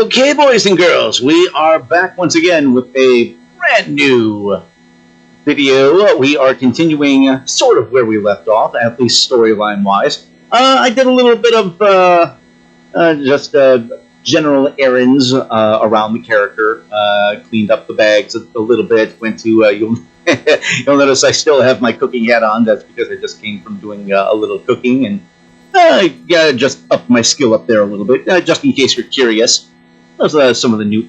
Okay, boys and girls, we are back once again with a brand new video. We are continuing sort of where we left off, at least storyline-wise. I did a little bit of just general errands around the character, cleaned up the bags a little bit, went to, you'll notice I still have my cooking hat on. That's because I just came from doing a little cooking, and just upped my skill up there a little bit, just in case you're curious. Those are some of the new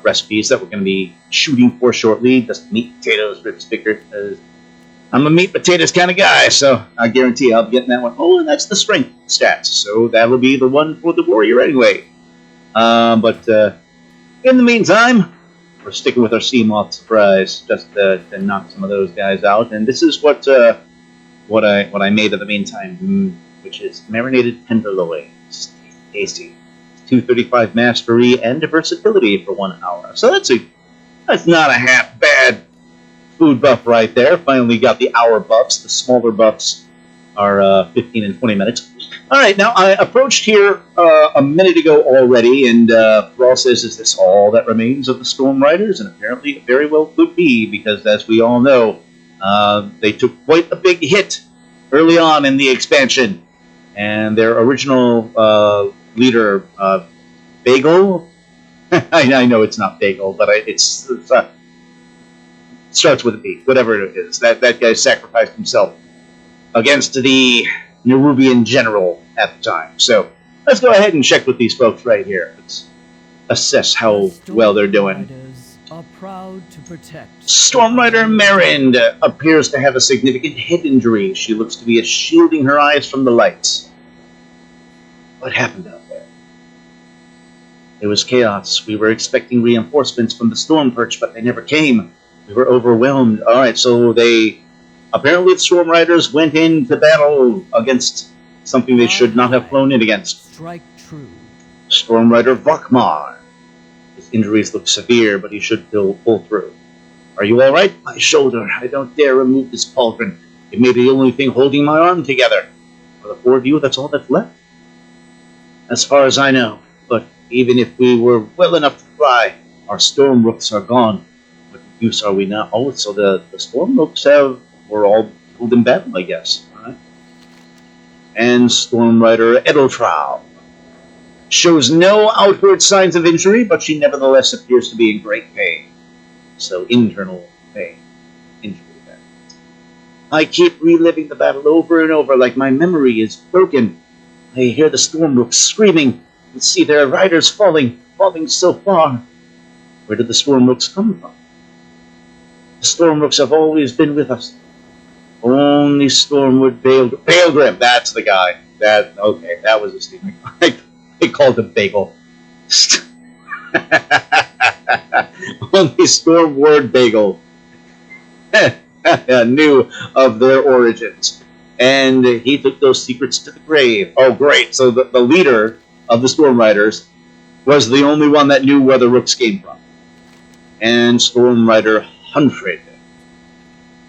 recipes that we're going to be shooting for shortly. Just meat, potatoes, ribs, sticker. I'm a meat potatoes kind of guy, so I guarantee I'll be getting that one. Oh, and that's the strength stats, so that'll be the one for the warrior anyway. But in the meantime, we're sticking with our sea moth surprise, just to knock some of those guys out. And this is what I made in the meantime, which is marinated tenderloin. It's tasty. 235 mastery and versatility for 1 hour. So that's not a half bad food buff right there. Finally got the hour buffs. The smaller buffs are 15 and 20 minutes. All right, now I approached here a minute ago already, and Thrall says, "Is this all that remains of the Stormriders?" And apparently it very well could be, because as we all know, they took quite a big hit early on in the expansion, and their original leader, Bagel. I know it's not Bagel, but it starts with a B. Whatever it is, that guy sacrificed himself against the Nerubian general at the time. So let's go ahead and check with these folks right here. Let's assess how well they're doing. Are proud to protect. Stormrider Marind appears to have a significant head injury. She looks to be shielding her eyes from the lights. What happened out there? It was chaos. We were expecting reinforcements from the Storm Perch, but they never came. We were overwhelmed. Alright, so apparently the Stormriders went into battle against something they should not have flown in against. Strike true. Stormrider Vakmar. His injuries look severe, but he should still pull through. Are you alright? My shoulder. I don't dare remove this pauldron. It may be the only thing holding my arm together. For the four of you, that's all that's left. As far as I know. But even if we were well enough to fly, our Stormrooks are gone. What use are we now? Oh, so the Stormrooks were all killed in battle, I guess. Alright. And Stormrider Thrall shows no outward signs of injury, but she nevertheless appears to be in great pain. So internal pain. Injury then. I keep reliving the battle over and over like my memory is broken. I hear the Stormrooks screaming and see their riders falling so far. Where did the Stormrooks come from? The Stormrooks have always been with us. Only Stormwood Baelgrim, that's the guy. Okay, that was his name. They called him Bagel. Only Stormward Bagel knew of their origins. And he took those secrets to the grave. Oh, great. So the leader of the Stormriders was the only one that knew where the Rooks came from. And Stormrider Hunfred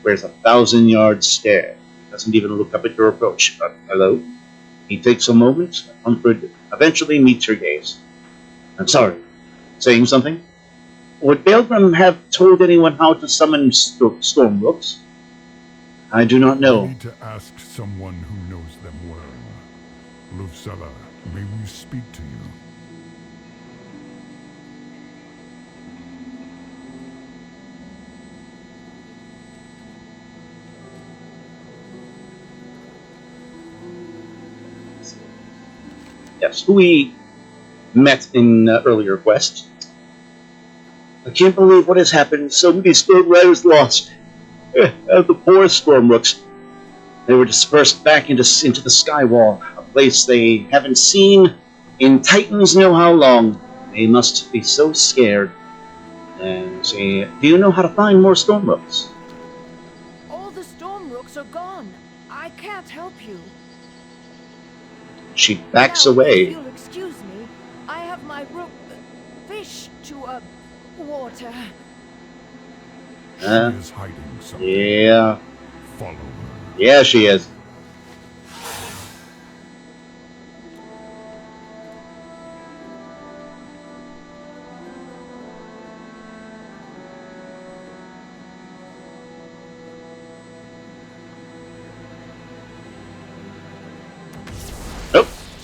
wears a 1,000-yard stare. Doesn't even look up at your approach. But hello? He takes a moment. Hunfred eventually meets your gaze. I'm sorry. Saying something? Would Baelgrim have told anyone how to summon Stormrooks? I do not know. I need to ask someone who knows them well. Lufsela, may we speak to you? Yes, who we met in earlier quests. I can't believe what has happened. So many Stormriders lost. The poor Stormrooks. They were dispersed back into the Skywall, a place they haven't seen in Titans know how long. They must be so scared. And say, do you know how to find more Stormrooks? All the Stormrooks are gone. I can't help you. She backs Now, away. If you'll excuse me, I have my fish to water. She is hiding something. Yeah. Follow her. Yeah, she is.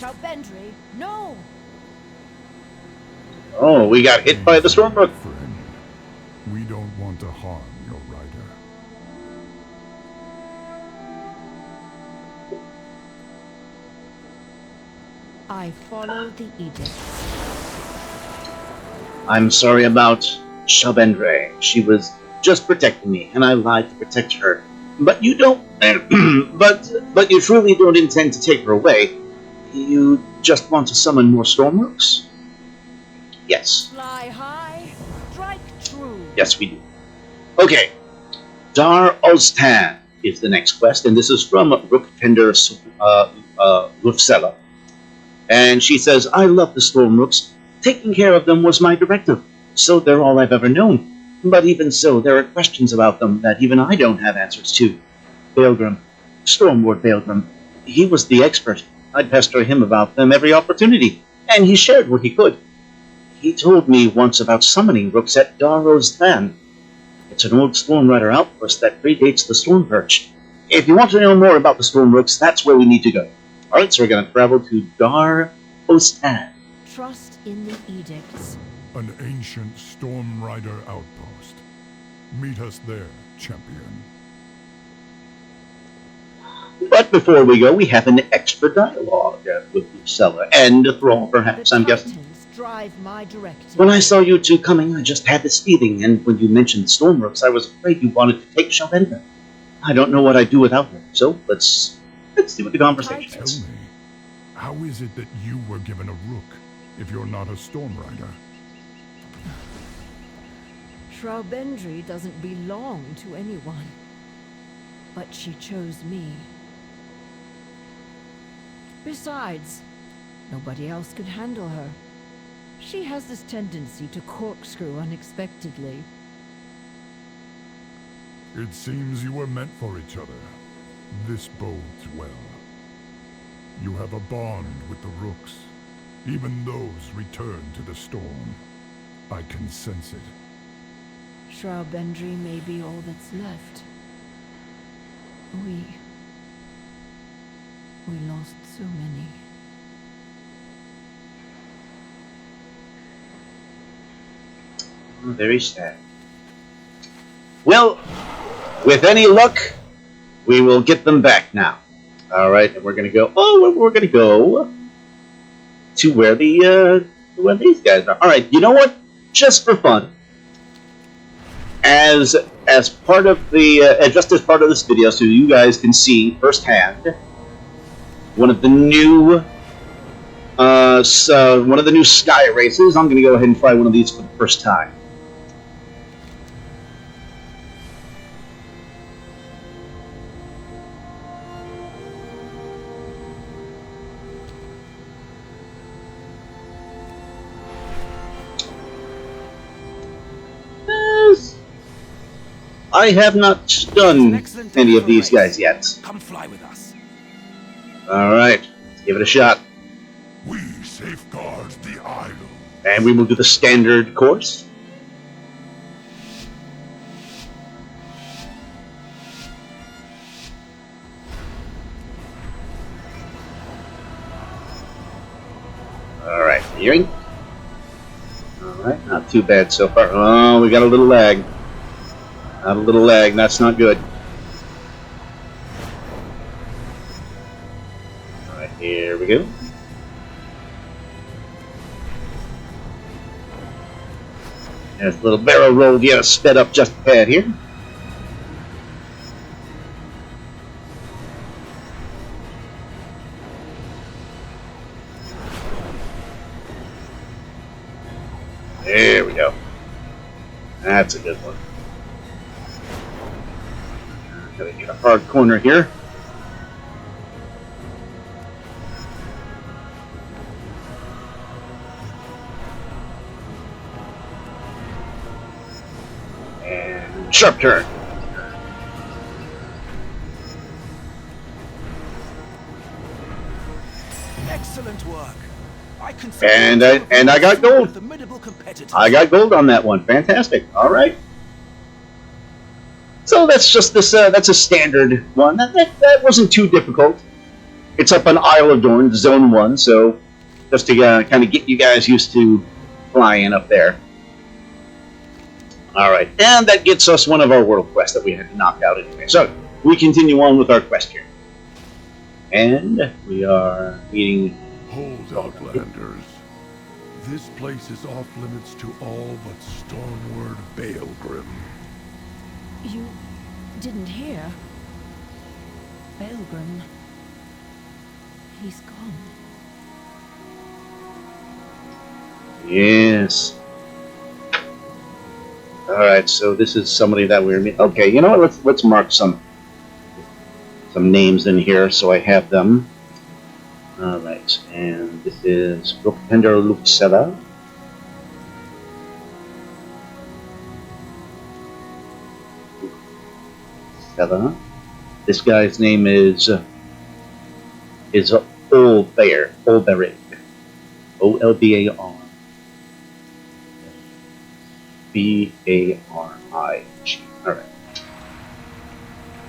Shroudbendry, no! Oh, we got hit by the Stormrook. Friend, we don't want to harm your rider. I follow the edict. I'm sorry about Shalbendre. She was just protecting me, and I lied to protect her. But you don't... but you truly don't intend to take her away. You just want to summon more Stormrooks? Yes. Fly high, strike true. Yes, we do. Okay. Dar Oztan is the next quest, and this is from Rooktender Lufsela. And she says, I love the Stormrooks. Taking care of them was my directive, so they're all I've ever known. But even so, there are questions about them that even I don't have answers to. Baelgrim, Stormlord Baelgrim, he was the expert. I'd pester him about them every opportunity, and he shared what he could. He told me once about summoning rooks at Dar Oztan. It's an old Stormrider outpost that predates the Stormperch. If you want to know more about the Stormrooks, that's where we need to go. Alright, so we're going to travel to Dar Oztan. Trust in the edicts. An ancient Stormrider outpost. Meet us there, champion. But before we go, we have an extra dialogue with Lufsela and Thrall, perhaps, I'm guessing. Titans drive my directive. When I saw you two coming, I just had this feeling, and when you mentioned Stormrooks, I was afraid you wanted to take Shalbender. I don't know what I'd do without her, so let's see what the conversation Tell is. me, how is it that you were given a rook if you're not a Stormrider? Shroudbendry doesn't belong to anyone. But she chose me. Besides, nobody else could handle her. She has this tendency to corkscrew unexpectedly. It seems you were meant for each other. This bodes well. You have a bond with the rooks. Even those return to the storm. I can sense it. Shroudbendry may be all that's left. We lost so many. Oh, very sad. Well, with any luck, we will get them back now. All right, and we're gonna go. Oh, we're gonna go to where these guys are. All right, you know what? Just for fun, as part of the just as part of this video, so you guys can see firsthand one of the new sky races. I'm gonna go ahead and try one of these for the first time. I have not done any of these guys yet. Come fly with us. Alright, let's give it a shot. We safeguard the isle. And we will do the standard course. Alright, hearing. Alright, not too bad so far. Oh, we got a little lag. Not a little lag, that's not good. Alright, here we go. There's a little barrel roll, yeah, sped up just a tad here. There we go. That's a good one. Gotta get a hard corner here. And sharp turn. Excellent work. And I got gold. I got gold on that one. Fantastic. All right. So that's just this. That's a standard one. That wasn't too difficult. It's up on Isle of Dorn, Zone 1, so just to kind of get you guys used to flying up there. Alright, and that gets us one of our world quests that we had to knock out anyway. So, we continue on with our quest here. And we are meeting... Hold, Outlanders. This place is off limits to all but Stormward Baelgrim. You didn't hear? Baelgrim. He's gone. Yes. Alright, so this is somebody that we're meeting. Okay, you know what? Let's mark some names in here so I have them. Alright, and this is Rooktender Lufsela. This guy's name is Olbarig. O-L-B-A-R. B-A-R-I-G. Alright.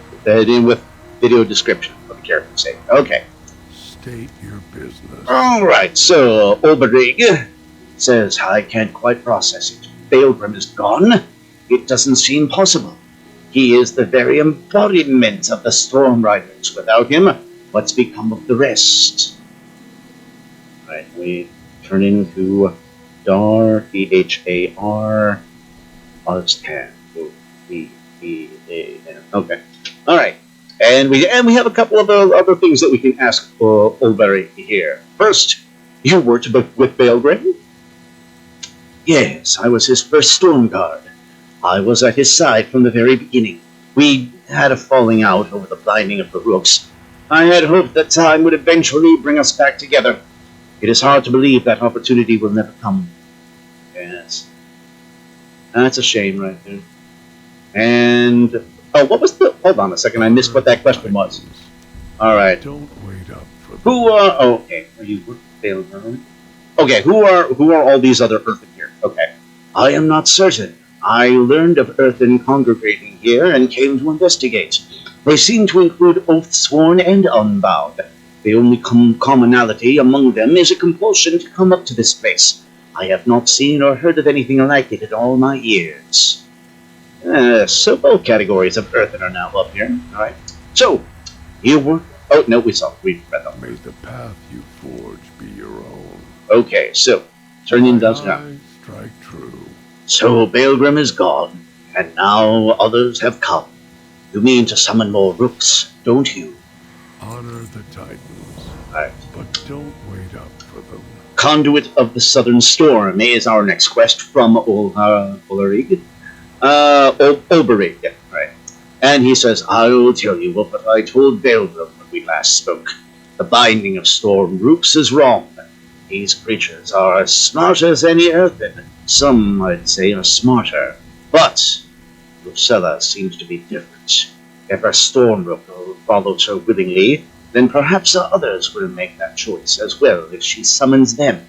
Put that in with video description for the character's sake. Okay. State your business. Alright, so Olbarig says, I can't quite process it. Baelgrim is gone. It doesn't seem possible. He is the very embodiment of the Stormriders. Without him, what's become of the rest? Right, we turn into Dar, D-H-A-R, Oztan, O-V-E-A-N. Okay, alright. And we have a couple of other things that we can ask for Olbarig here. First, you worked with Baelgrim? Yes, I was his first storm guard. I was at his side from the very beginning. We had a falling out over the binding of the rooks. I had hoped that time would eventually bring us back together. It is hard to believe that opportunity will never come. Yes. That's a shame right there. And... oh, what was the... hold on a second, I missed what that question was. Alright. Don't wait up for them. Who are... oh, okay. Are you... okay, who are all these other Earthen here? Okay. I am not certain. I learned of Earthen congregating here and came to investigate. They seem to include Oathsworn and Unbound. The only commonality among them is a compulsion to come up to this place. I have not seen or heard of anything like it in all my years. So both categories of Earthen are now up here. Alright. So, you were... oh, no, we read them. May the path you forge be your own. Okay, so, turning does now. Strike true. So Baelgrim is gone, and now others have come. You mean to summon more rooks, don't you? Honor the Titans, Right. but don't wait up for them. Conduit of the Southern Storm is our next quest from Olbarig. Olbarig, right. And he says, I will tell you what I told Baelgrim when we last spoke. The binding of Stormrooks is wrong. These creatures are as smart as any Earthen. Some, I'd say, are smarter. But Lufsela seems to be different. If a Stormrook follows her willingly, then perhaps others will make that choice as well if she summons them.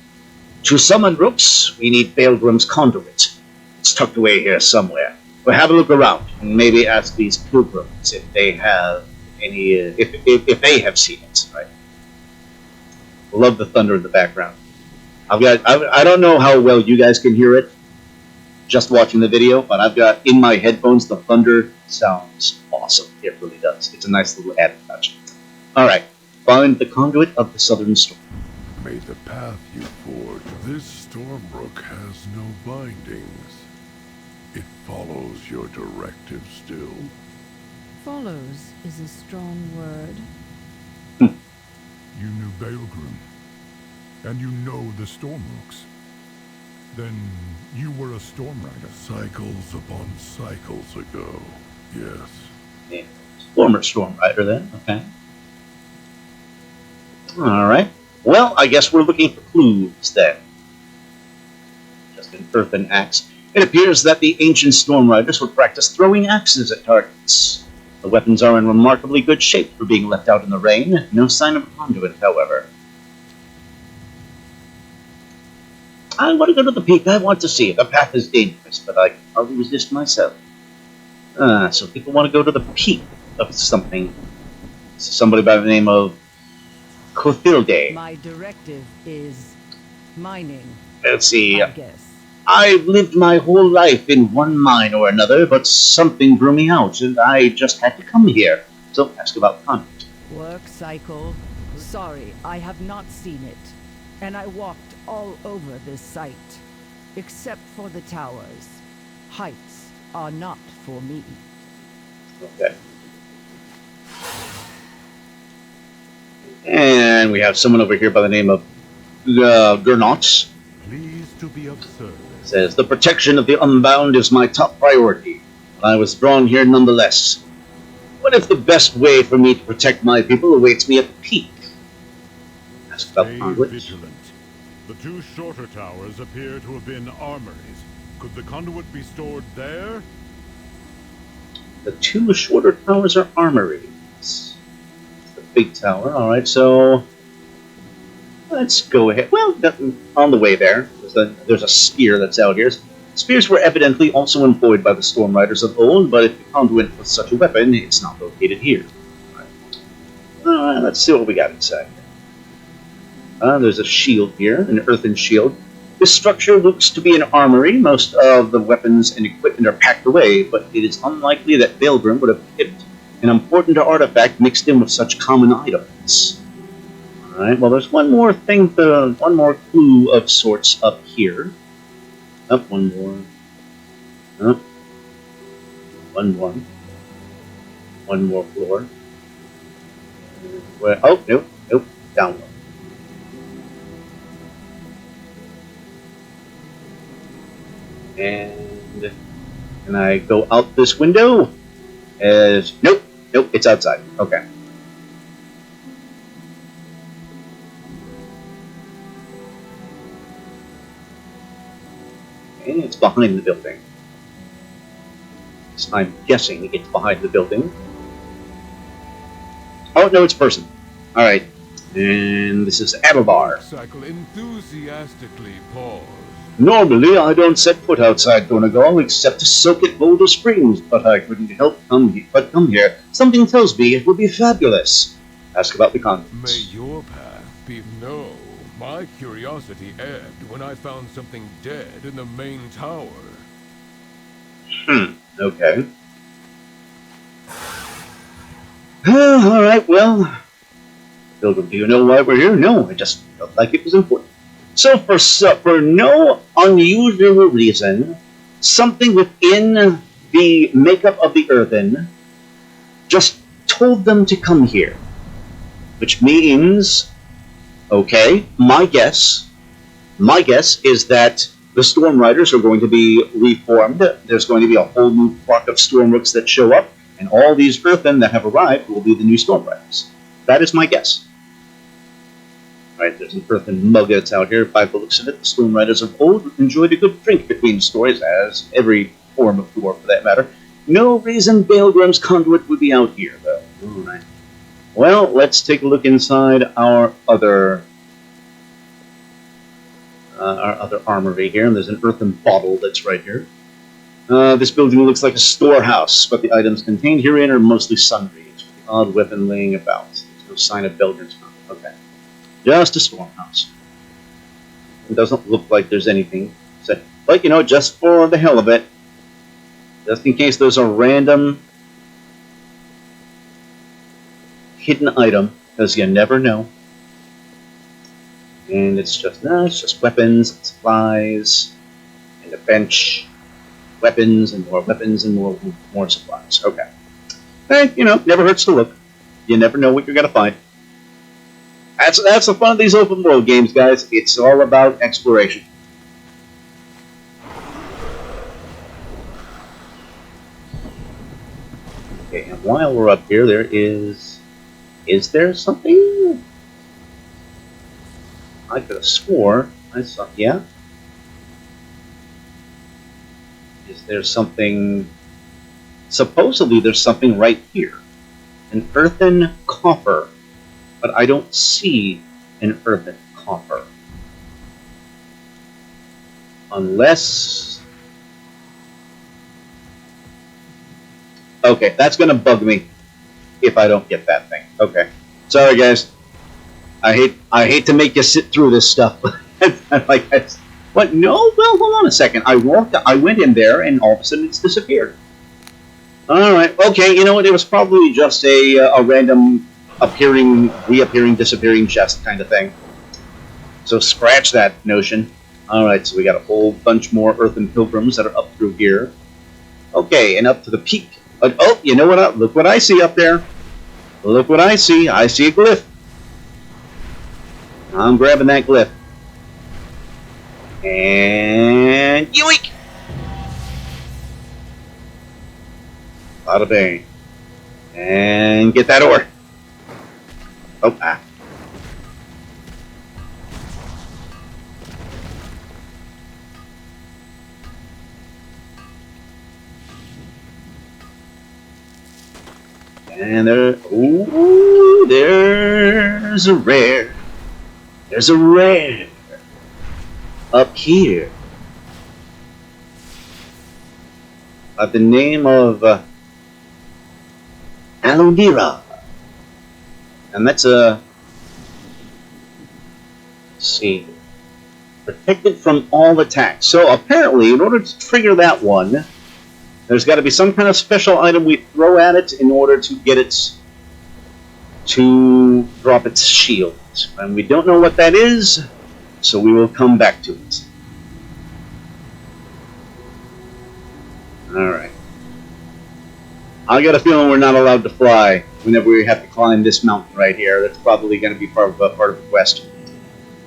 To summon rooks, we need Baelgrim's conduit. It's tucked away here somewhere. We'll have a look around and maybe ask these pilgrims if they have any, if they have seen it. Right? Love the thunder in the background. I don't know how well you guys can hear it just watching the video, but I've got in my headphones the thunder sounds awesome. It really does. It's a nice little added touch. Alright, find the conduit of the Southern Storm. May the path you forge. This Stormrook has no bindings. It follows your directive still. Follows is a strong word. You knew Baelgrim, and you know the Stormrooks. Then you were a Stormrider. Cycles upon cycles ago, yes. Yeah. Former Stormrider then, okay. Alright. Well, I guess we're looking for clues then. Just an earthen axe. It appears that the ancient Stormriders would practice throwing axes at targets. The weapons are in remarkably good shape for being left out in the rain. No sign of a conduit, however. I want to go to the peak. I want to see it. The path is dangerous, but I can hardly resist myself. So people want to go to the peak of something. Somebody by the name of Clotilde. My directive is mining, Let's see. I guess. I've lived my whole life in one mine or another, but something drew me out, and I just had to come here. So ask about content. Work cycle. Sorry, I have not seen it. And I walked all over this site. Except for the towers. Heights are not for me. Okay. And we have someone over here by the name of Gernot. Pleased to be of service. Says, the protection of the Unbound is my top priority. I was drawn here nonetheless. What if the best way for me to protect my people awaits me at the peak? Ask about Stay conduits. vigilant. The two shorter towers appear to have been armories. Could the conduit be stored there? The two shorter towers are armories. The big tower. Alright, so let's go ahead. Well, on the way there, there's a spear that's out here. Spears were evidently also employed by the Stormriders of old, but if the conduit was such a weapon, it's not located here. Alright, let's see what we got inside. There's a shield here, an earthen shield. This structure looks to be an armory. Most of the weapons and equipment are packed away, but it is unlikely that Baelgrim would have kept an important artifact mixed in with such common items. Alright, well there's one more thing, one more clue of sorts up here. Up one more. Up. One more. One more floor. Where, oh, nope, nope, down one. And can I go out this window? Nope, nope, it's outside. Okay. And it's behind the building. So I'm guessing it's behind the building. Oh, no, it's a person. Alright. And this is Adelbar. Cycle enthusiastically paused. Normally, I don't set foot outside Dornogal except to soak at Boulder Springs, but I couldn't help come here. Something tells me it will be fabulous. Ask about the contents. May your path be no. My curiosity ebbed when I found something dead in the main tower. Okay. Alright, well. Pilgrim, do you know why we're here? No, I just felt like it was important. So for no unusual reason, something within the makeup of the earthen just told them to come here. Which means, okay, my guess is that the Stormriders are going to be reformed. There's going to be a whole new flock of Stormrooks that show up, and all these earthen that have arrived will be the new Stormriders. That is my guess. Right, there's an earthen mug that's out here. By the looks of it, the Stormriders of old enjoyed a good drink between stories, as every form of dwarf for that matter. No reason Baelgrim's conduit would be out here, though. Alright. Well, let's take a look inside our other armory here. And there's an earthen bottle that's right here. This building looks like a storehouse, but the items contained herein are mostly sundries, with the odd weapon laying about. There's no sign of Baelgrim's conduit. Okay. Just a storehouse. It doesn't look like there's anything. But, you know, just for the hell of it, just in case there's a random hidden item, because you never know. And it's just weapons, and supplies, and a bench, weapons, and more supplies. Okay. And, you know, never hurts to look. You never know what you're going to find. That's the fun of these open world games, guys. It's all about exploration. Okay, and while we're up here, there is there something? I could have swore I saw, yeah? Is there something? Supposedly there's something right here. An earthen coffer. But I don't see an earthen coffer. Unless... Okay, that's going to bug me if I don't get that thing. Okay. Sorry, guys. I hate to make you sit through this stuff. What? No? Well, hold on a second. I went in there, and all of a sudden it's disappeared. All right. Okay. You know what? It was probably just a random reappearing, disappearing chest kind of thing. So scratch that notion. All right. So we got a whole bunch more earthen pilgrims that are up through here. Okay, and up to the peak. Oh, you know what? Look what I see up there. Look what I see. I see a glyph. I'm grabbing that glyph. And yoink! Bada bang. And get that ore. Oh, ah. And ooh, there's a rare. There's a rare up here by the name of Alodira, and that's let's see, protected from all attacks. So apparently, in order to trigger that one, there's got to be some kind of special item we throw at it in order to get it to drop its shield. And we don't know what that is, so we will come back to it. Alright. I got a feeling we're not allowed to fly whenever we have to climb this mountain right here. That's probably going to be part of the quest.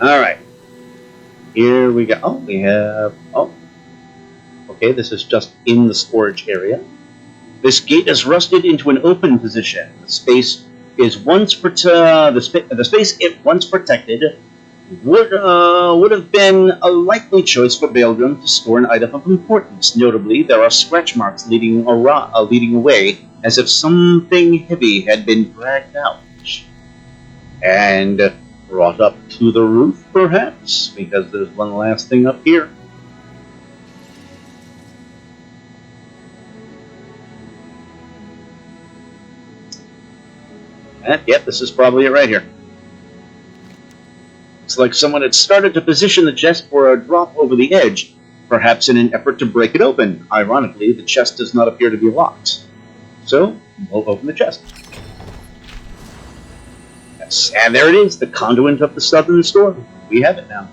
Alright. Here we go. Oh, we have... Oh. Okay, this is just in the storage area. This gate is rusted into an open position. The space is once the space it once protected would have been a likely choice for Baelgrim to store an item of importance. Notably, there are scratch marks leading away, as if something heavy had been dragged out and brought up to the roof, perhaps, because there's one last thing up here. Yep, this is probably it right here. It's like someone had started to position the chest for a drop over the edge, perhaps in an effort to break it open. Ironically, the chest does not appear to be locked. So, we'll open the chest. Yes, and there it is, the conduit of the southern storm. We have it now.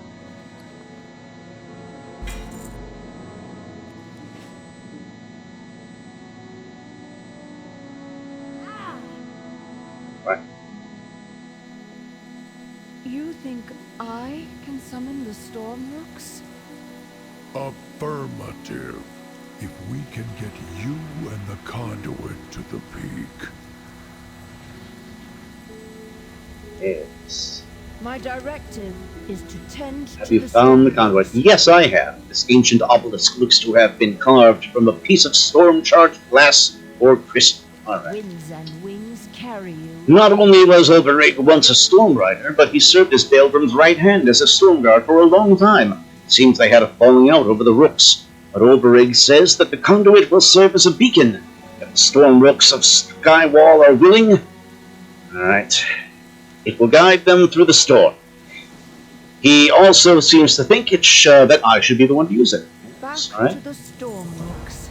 You think I can summon the Stormrooks? Affirmative. If we can get you and the conduit to the peak. Yes. My directive is to tend to Have you found the conduit? Yes, I have. This ancient obelisk looks to have been carved from a piece of storm-charged glass or crystal. Alright. Winds and wings carry you. Not only was Overrig once a Stormrider, but he served as Baelgrim's right hand as a Stormguard for a long time. Seems they had a falling out over the Rooks, but Overrig says that the conduit will serve as a beacon. If the Stormrooks of Skywall are willing, alright, it will guide them through the storm. He also seems to think that I should be the one to use it. Back Alright. to the Stormrooks.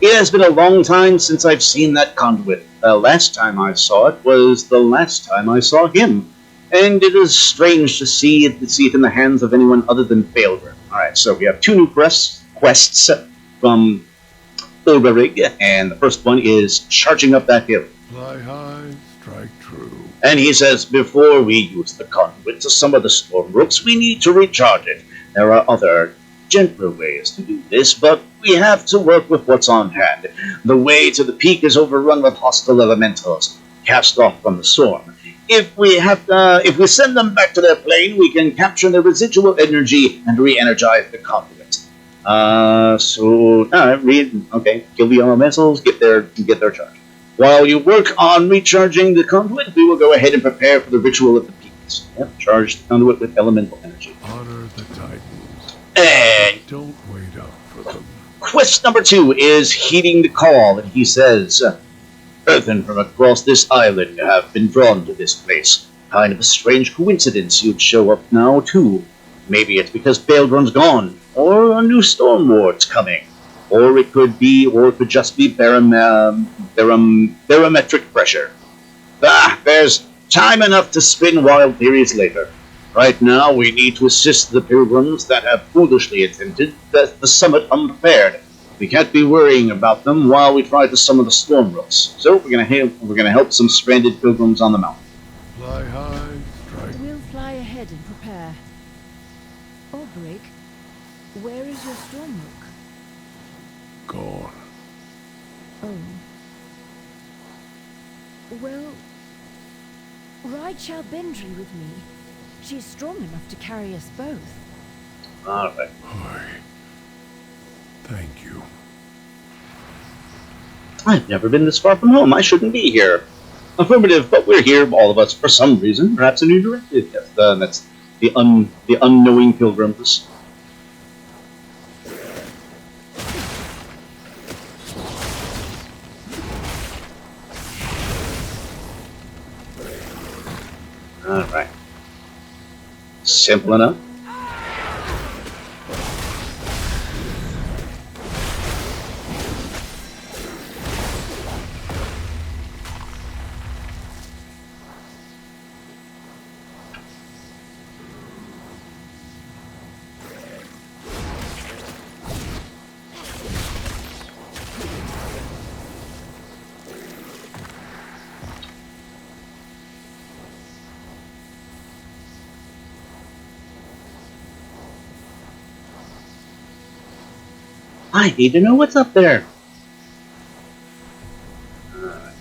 It has been a long time since I've seen that conduit. The last time I saw it was the last time I saw him. And it is strange to see it in the hands of anyone other than Baelgrim. Alright, so we have two new quests from Overrig, and the first one is charging up that hill. Fly high, strike true. And he says, before we use the conduit to some of the Stormrooks, we need to recharge it. There are other, gentler ways to do this, but we have to work with what's on hand. The way to the peak is overrun with hostile elementals, cast off from the storm. If we send them back to their plane, we can capture their residual energy and re-energize the conduit. Okay, kill the elementals, get their charge. While you work on recharging the conduit, we will go ahead and prepare for the ritual of the peaks. Yep, charge the conduit with elemental energy. Honor the Titans. And Don't wait up for them. quest number 2 is heeding the call, and he says, Earthen from across this island have been drawn to this place. Kind of a strange coincidence you'd show up now, too. Maybe it's because Baelgrim's gone, or a new storm ward's coming. Or it could just be barometric pressure. There's time enough to spin wild theories later. Right now, we need to assist the pilgrims that have foolishly attempted the summit unprepared. We can't be worrying about them while we try to summon the Stormrooks. So we're gonna help some stranded pilgrims on the mountain. Fly high, strike. We'll fly ahead and prepare. Orbrick, where is your Stormrook? Gone. Oh. Well, ride Shalbendry with me. She's strong enough to carry us both. Alright. Thank you. I've never been this far from home. I shouldn't be here. Affirmative, but we're here, all of us, for some reason. Perhaps a new directive. Yes, that's the unknowing pilgrims. Alright. Simple enough. I need to know what's up there. Alright.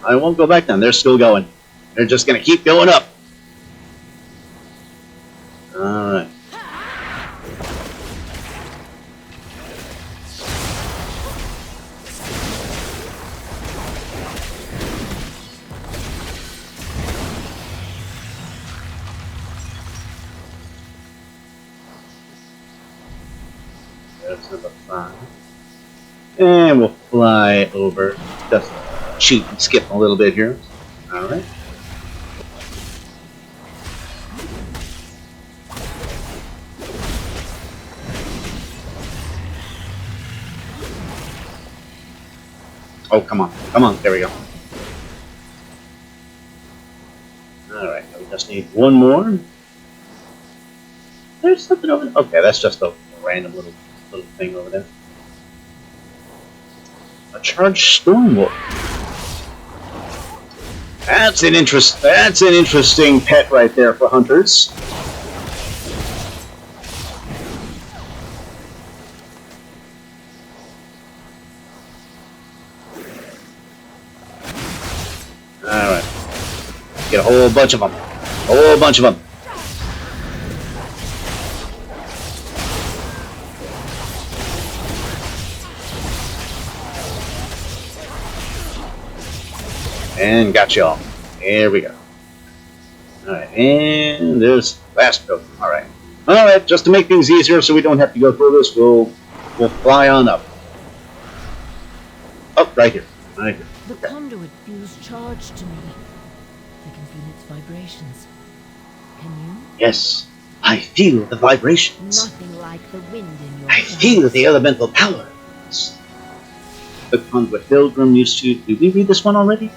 I won't go back down. They're still going. They're just going to keep going up. Alright. That's number 5. And we'll fly over. Just cheat and skip a little bit here. Alright. Oh, come on. Come on. There we go. Alright, we just need one more. There's something over there. Okay, that's just a random little thing over there. A charged Stormrook. That's an interesting pet right there for hunters. Alright. Get a whole bunch of them. A whole bunch of them. And got y'all. Here we go. Alright, and there's last pilgrim. Alright. Alright, just to make things easier so we don't have to go through this, we'll fly on up. Oh, right here. Right here. The conduit feels charged to me. I can feel its vibrations. Can you? Yes, I feel the vibrations. Nothing like the wind in your I feel the elemental power. The conduit Baelgrim used to... Did we read this one already?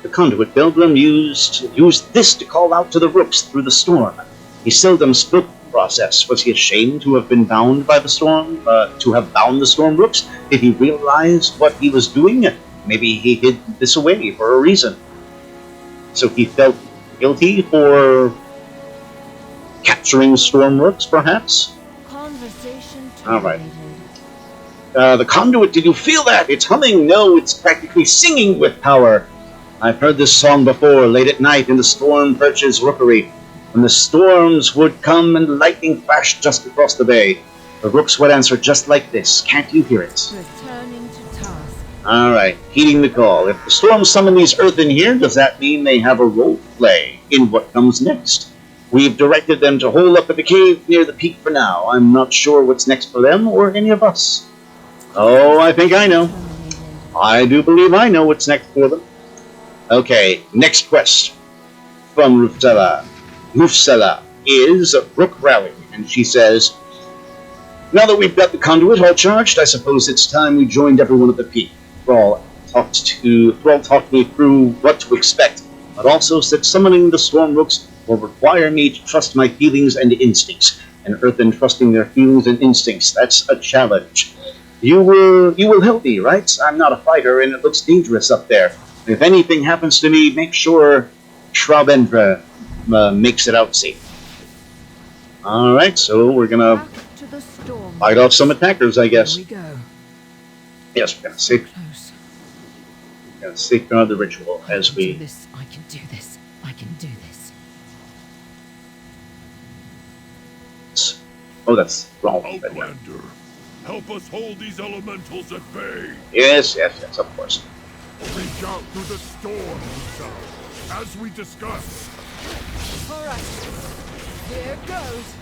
The conduit Baelgrim used this to call out to the rooks through the storm. He seldom spoke the process. Was he ashamed to have been bound by the storm? To have bound the Stormrooks? Did he realize what he was doing? Maybe he hid this away for a reason. So he felt guilty for capturing Stormrooks, perhaps? Conversation Alright. terminated. The conduit, did you feel that? It's humming. No, it's practically singing with power. I've heard this song before, late at night in the Storm Perch's rookery. When the storms would come and lightning flashed just across the bay. The rooks would answer just like this. Can't you hear it? Returning to task. Alright, heeding the call. If the storms summon these earth in here, does that mean they have a role to play in what comes next? We've directed them to hole up at the cave near the peak for now. I'm not sure what's next for them or any of us. Oh, I think I know. Terminated. I do believe I know what's next for them. Okay, next quest from Lufsela is Rook Rally, and she says, now that we've got the conduit all charged, I suppose it's time we joined everyone at the peak. Thrall talked me through what to expect, but also said summoning the Stormrooks will require me to trust my feelings and instincts, and Earthen trusting their feelings and instincts. That's a challenge. You will help me, right? I'm not a fighter, and it looks dangerous up there. If anything happens to me, make sure Shrabendra makes it out safe. Alright, so we're gonna fight off some attackers, I guess. Here we go. Yes, we're gonna safeguard the ritual as we... I can do this. I can do this. Oh, that's Thrall. Outlander, help us hold these elementals at bay. Yes, of course. Reach out through the storm, Rooktender, as we discussed. All right. Here goes.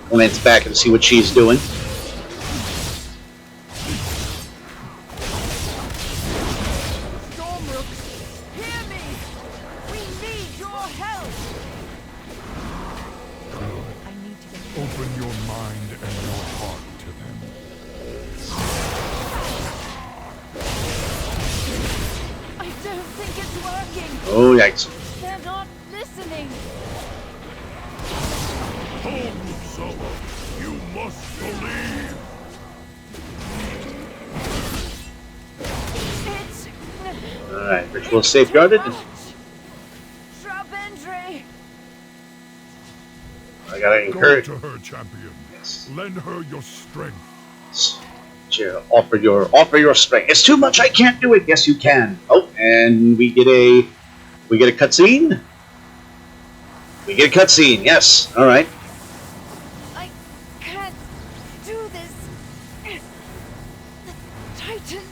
Glance back and see what she's doing. Stormrooks, hear me! We need your help! I need to get... Open your mind and your heart to them. I don't think it's working! Oh, yikes. They're not listening! Hold, Rooksela. You must believe. It's... Alright, ritual safeguarded. Shrabendra! I gotta encourage... Go to her, champion. Yes. Lend her your strength. Offer your strength. It's too much, I can't do it. Yes, you can. Oh, and we get a cutscene? We get a cutscene, yes. Alright. I can't do this! The Titans...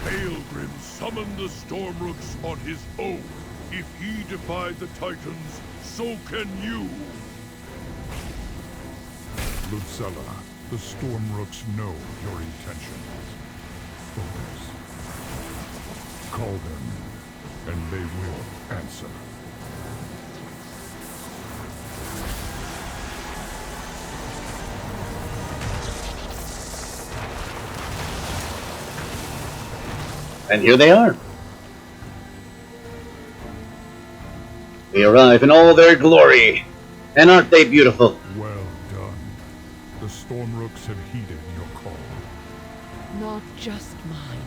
Baelgrim summoned the Stormrooks on his own. If he defied the Titans, so can you. Lufsela, the Stormrooks know your intentions. Focus. Call them, and they will answer. And here they are. They arrive in all their glory. And aren't they beautiful? Well done. The Stormrooks have heeded your call. Not just mine.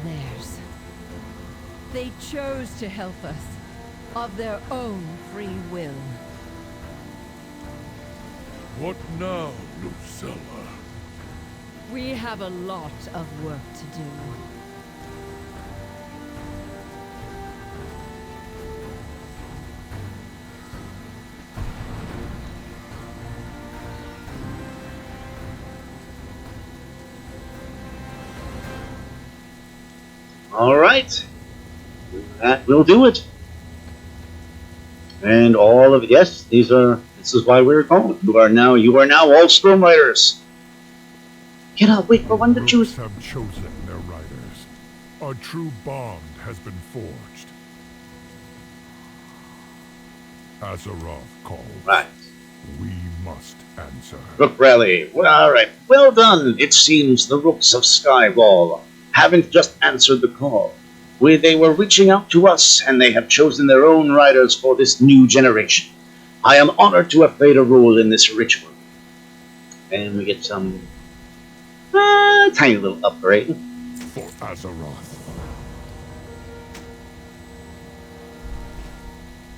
Theirs. They chose to help us. Of their own free will. What now, Lufsela? We have a lot of work to do. All right. That will do it. And all of yes, this is why we're calling. You are now all Stormriders. Cannot wait for one to choose. The Rooks have chosen their riders. A true bond has been forged. Azeroth calls. Right. We must answer. Rook Rally. Well, all right. Well done. It seems the Rooks of Skywall haven't just answered the call. They were reaching out to us, and they have chosen their own riders for this new generation. I am honored to have played a role in this ritual. And we get some tiny little upgrade. For Azeroth.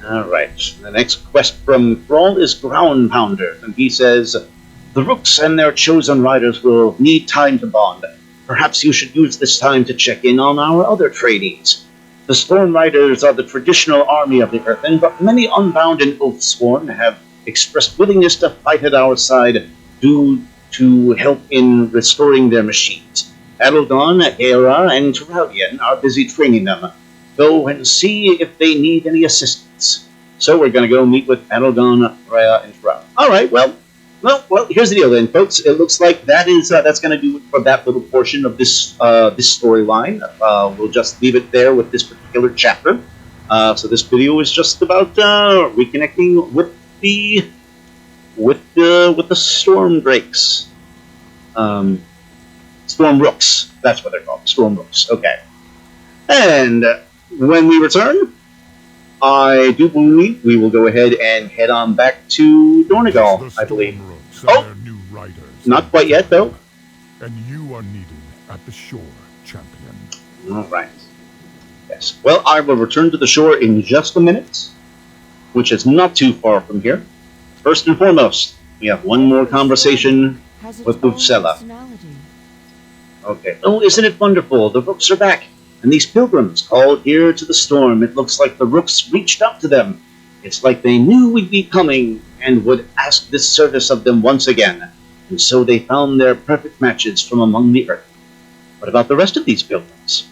Alright, the next quest from Thrall is Ground Pounder, and he says, the Rooks and their chosen riders will need time to bond. Perhaps you should use this time to check in on our other trainees. The Stormriders are the traditional army of the Earthen, but many Unbound and Oathsworn have expressed willingness to fight at our side due to help in restoring their machines. Adelgon, Aera, and Tyrallion are busy training them. Go and see if they need any assistance. So we're going to go meet with Baelgrim, Rhea, and Thrall. All right, well, here's the deal then, folks. It looks like that's going to do it for that little portion of this this storyline. We'll just leave it there with this particular chapter. So this video is just about reconnecting with the Stormdrakes, Stormrooks. That's what they're called, Stormrooks. Okay, and when we return, I do believe we will go ahead and head on back to Dornogal, I believe. Stormrooks Oh! and their new riders. Not quite yet, though. And you are needed at the shore, champion. All right. Yes. Well, I will return to the shore in just a minute, which is not too far from here. First and foremost, we have one more conversation with Lufsela. Okay. Oh, isn't it wonderful? The Rooks are back. And these pilgrims called here to the storm. It looks like the Rooks reached out to them. It's like they knew we'd be coming and would ask this service of them once again. And so they found their perfect matches from among the earth. What about the rest of these pilgrims?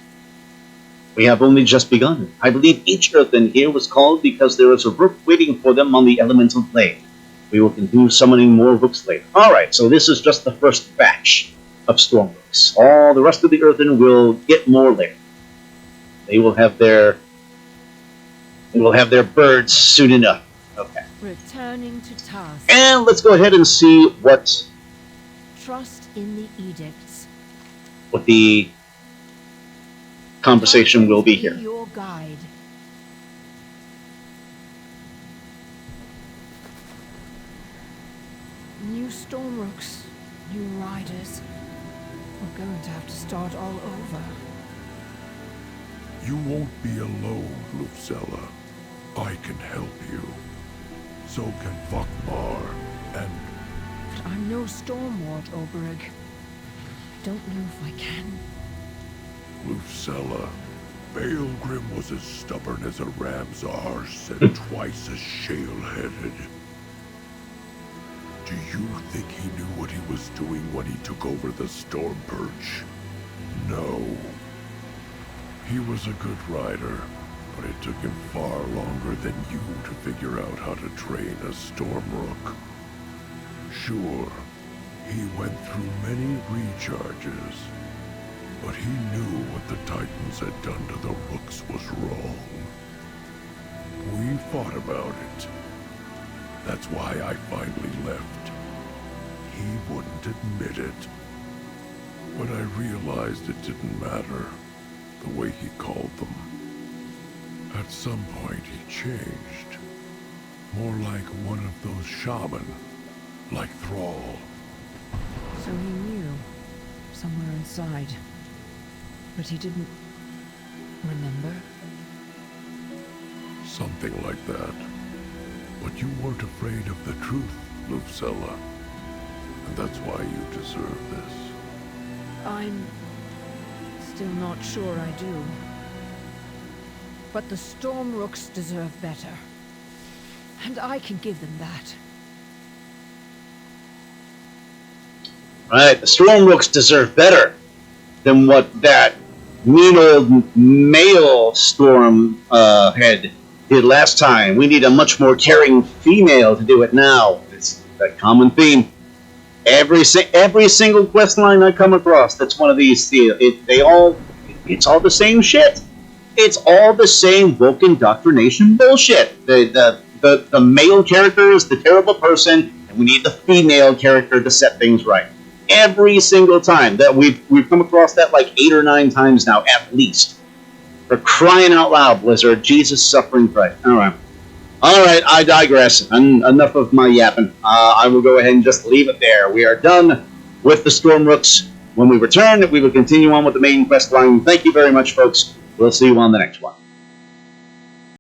We have only just begun. I believe each earthen here was called because there is a rook waiting for them on the elemental plane. We will continue summoning more rooks later. Alright, so this is just the first batch of Stormrooks. All the rest of the earthen will get more later. They will have their birds soon enough. Okay. Returning to task. And let's go ahead and see what Trust in the edicts. the conversation will be here. Your guide. New Stormrooks, new riders. We're going to have to start all over. You won't be alone, Lufsela. I can help you. So can Vakmar and... But I'm no Stormward, Oberug. I don't know if I can. Lufsela, Baelgrim was as stubborn as a ram's arse and twice as shale-headed. Do you think he knew what he was doing when he took over the Storm Perch? No. He was a good rider, but it took him far longer than you to figure out how to train a Stormrook. Sure, he went through many recharges, but he knew what the Titans had done to the Rooks was wrong. We fought about it. That's why I finally left. He wouldn't admit it. But I realized it didn't matter, the way he called them. At some point he changed. More like one of those shaman, like Thrall. So he knew, somewhere inside. But he didn't remember? Something like that. But you weren't afraid of the truth, Lufsela. And that's why you deserve this. I'm still not sure I do. But the Stormrooks deserve better. And I can give them that. Right, the Stormrooks deserve better than what that mean old male storm head did last time. We need a much more caring female to do it now. It's a common theme. Every single quest line I come across that's one of these, it's all the same shit. It's all the same woke indoctrination bullshit. The male character is the terrible person, and we need the female character to set things right. Every single time that we've come across that like 8 or 9 times now, at least. For crying out loud, Blizzard, Jesus suffering Christ. All right, I digress. Enough of my yapping. I will go ahead and just leave it there. We are done with the Stormrooks. When we return, we will continue on with the main quest line. Thank you very much, folks. We'll see you on the next one.